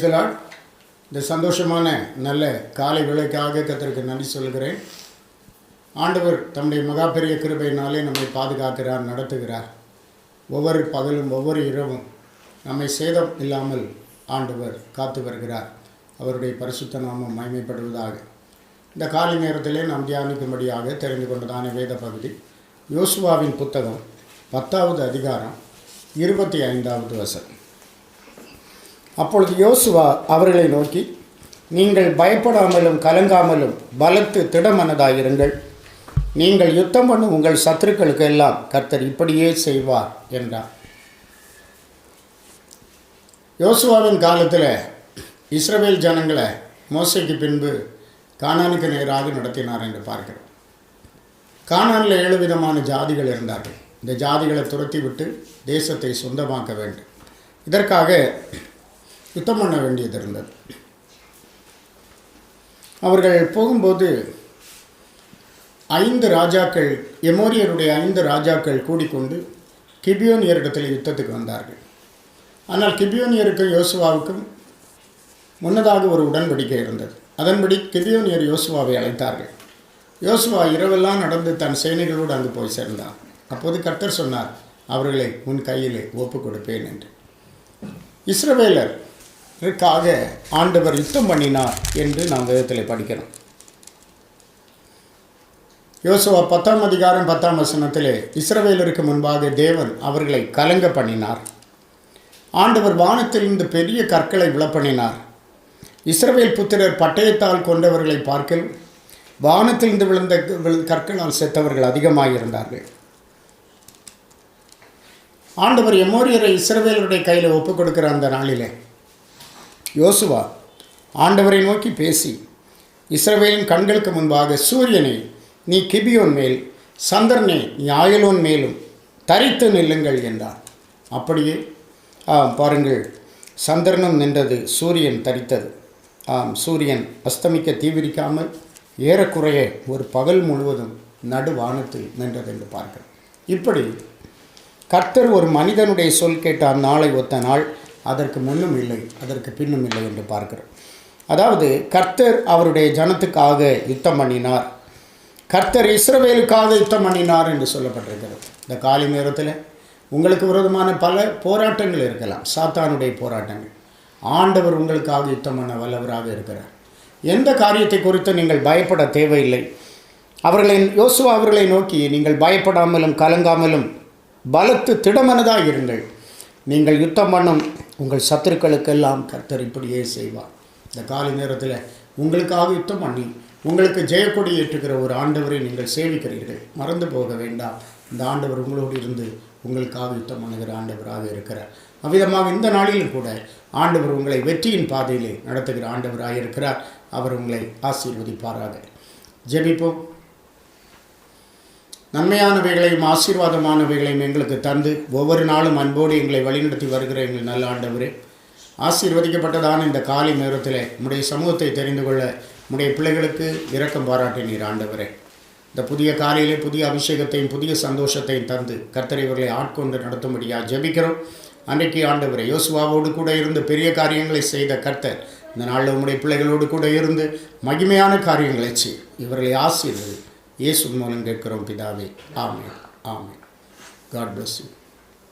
தி Lord. இந்த சந்தோஷமான நல்ல காலை வேளைக்காக கர்த்தருக்கு நன்றி சொல்கிறேன். ஆண்டவர் தம்முடைய மகா பெரிய கிருபையினாலே நம்மை பாதுகாக்கிறார், நடத்துகிறார். ஒவ்வொரு பகலும் ஒவ்வொரு இரவும் நம்மை சேதம் இல்லாமல் ஆண்டவர் காத்து வருகிறார். அவருடைய பரிசுத்த நாமம் மகிமைப்படுவதாக. இந்த காலை நேரத்திலே நாம் தியானிக்கும்படியாக தெரிந்து கொண்டதான வேத பகுதி யோசுவாவின் புத்தகம் 10வது அதிகாரம் 25வது வசனம். அப்பொழுது யோசுவா அவர்களை நோக்கி, நீங்கள் பயப்படாமலும் கலங்காமலும் பலத்து திடமனதாயிருங்கள். நீங்கள் யுத்தம் பண்ணும் உங்கள் சத்துருக்களுக்கு எல்லாம் கர்த்தர் இப்படியே செய்வார் என்றார். யோசுவாவின் காலத்தில் இஸ்ரவேல் ஜனங்களை மோசைக்கு பின்பு கானானுக்கு நேராக நடத்தினார் என்று பார்க்கிறோம். கானானில் 7 விதமான ஜாதிகள் இருந்தார்கள். இந்த ஜாதிகளை துரத்தி விட்டு தேசத்தை சொந்தமாக்க வேண்டும். இதற்காக யுத்தம் பண்ண வேண்டியது இருந்தது. அவர்கள் போகும்போது 5 ராஜாக்கள், எமோரியருடைய 5 ராஜாக்கள் கூடிக்கொண்டு கிபியோனியரிடத்தில் யுத்தத்துக்கு வந்தார்கள். ஆனால் கிபியோனியருக்கும் யோசுவாவுக்கும் முன்னதாக ஒரு உடன்படிக்கை இருந்தது. அதன்படி கிபியோனியர் யோசுவாவை அழைத்தார்கள். யோசுவா இரவெல்லாம் நடந்து தன் சேனைகளோடு அங்கு போய் சேர்ந்தார். அப்போது கர்த்தர் சொன்னார், அவர்களை உன் கையிலே ஒப்பு கொடுப்பேன் என்று. இஸ்ரவேலருக்காக ஆண்டவர் யுத்தம் பண்ணினார் என்று நாம் வேதத்தில் படிக்கிறோம். யோசுவா 10ஆம் அதிகாரம் 10ஆம் வசனத்திலே இஸ்ரவேலருக்கு முன்பாக தேவன் அவர்களை கலங்க பண்ணினார். ஆண்டவர் வானத்திலிருந்து பெரிய கற்களை விழப்பண்ணினார். இஸ்ரவேல் புத்திரர் பட்டயத்தால் கொண்டவர்களை பார்க்கல் வானத்திலிருந்து விழுந்த கற்களால் செத்தவர்கள் அதிகமாயிருந்தார்கள். ஆண்டவர் எமோரியரை இஸ்ரவேலருடைய கையில் ஒப்புக் கொடுக்கிற அந்த நாளிலே யோசுவா ஆண்டவரை நோக்கி பேசி, இஸ்ரவேலின் கண்களுக்கு முன்பாக சூரியனை நீ கிபியோன் மேல், சந்திரனே நீ ஆயலோன் மேலும் தரித்து நில்லுங்கள் என்றார். அப்படியே பாருங்கள், சந்திரனும் நின்றது, சூரியன் தரித்தது. சூரியன் அஸ்தமிக்க தீவிரிக்காமல் ஏறக்குறைய ஒரு பகல் முழுவதும் நடுவானத்தில் நின்றது என்று பார்க்கிறோம். இப்படி கர்த்தர் ஒரு மனிதனுடைய சொல் கேட்ட அந்நாளை ஒத்த நாள் அதற்கு முன்னும் இல்லை, அதற்கு பின்னும் இல்லை என்று பார்க்கிறோம். அதாவது கர்த்தர் அவருடைய ஜனத்துக்காக யுத்தம் பண்ணினார், கர்த்தர் இஸ்ரவேலுக்காக யுத்தம் பண்ணினார் என்று சொல்லப்பட்டிருக்கிறது. இந்த காலை நேரத்தில் உங்களுக்கு விரோதமான பல போராட்டங்கள் இருக்கலாம், சாத்தானுடைய போராட்டங்கள். ஆண்டவர் உங்களுக்காக யுத்தம் பண்ண வல்லவராக இருக்கிறார். எந்த காரியத்தை குறித்து நீங்கள் பயப்பட தேவையில்லை. யோசுவா அவர்களை நோக்கி, நீங்கள் பயப்படாமலும் கலங்காமலும் பலத்து திடமனதாக இருங்கள். நீங்கள் யுத்தம் பண்ணும் உங்கள் சத்துருக்களுக்கெல்லாம் கர்த்தர் இப்படியே செய்வார். இந்த காலை நேரத்தில் உங்களுக்காக யுத்தம் பண்ணி உங்களுக்கு ஜெயக்கொடி ஏற்றுகிற ஒரு ஆண்டவரை நீங்கள் சேவிக்கிறீர்கள். மறந்து போக வேண்டாம். இந்த ஆண்டவர் உங்களோடு இருந்து உங்களுக்காக யுத்தம் பண்ணுகிற ஆண்டவராக இருக்கிறார். அவ்விதமாக இந்த நாளிலும் கூட ஆண்டவர் உங்களை வெற்றியின் பாதையிலே நடத்துகிற ஆண்டவராக இருக்கிறார். அவர் உங்களை ஆசீர்வதிப்பாராக. ஜெபிப்போம். நன்மையானவைகளையும் ஆசீர்வாதமானவைகளையும் எங்களுக்கு தந்து ஒவ்வொரு நாளும் அன்போடு எங்களை வழிநடத்தி வருகிற எங்கள் நல்ல ஆண்டவரே, ஆசீர்வதிக்கப்பட்டதான இந்த காலை நேரத்தில் உம்முடைய சமூகத்தை தெரிந்து கொள்ள உம்முடைய பிள்ளைகளுக்கு இரக்கம் பாராட்டினீர் ஆண்டவரே. இந்த புதிய காலையிலே புதிய அபிஷேகத்தையும் புதிய சந்தோஷத்தையும் தந்து கர்த்தரை இவர்களை ஆட்கொண்டு நடத்தும்படியாக ஜெபிக்கிறோம். அன்றைக்கு ஆண்டவரே யோசுவாவோடு கூட இருந்து பெரிய காரியங்களை செய்த கர்த்தர் இந்த நாளில் உம்முடைய பிள்ளைகளோடு கூட இருந்து மகிமையான காரியங்களை செய். இவர்களை ஆசீர்வதி. இயேசு மூலம் கேட்கிறோம் பிதாவே. ஆமென். ஆமென். God bless you.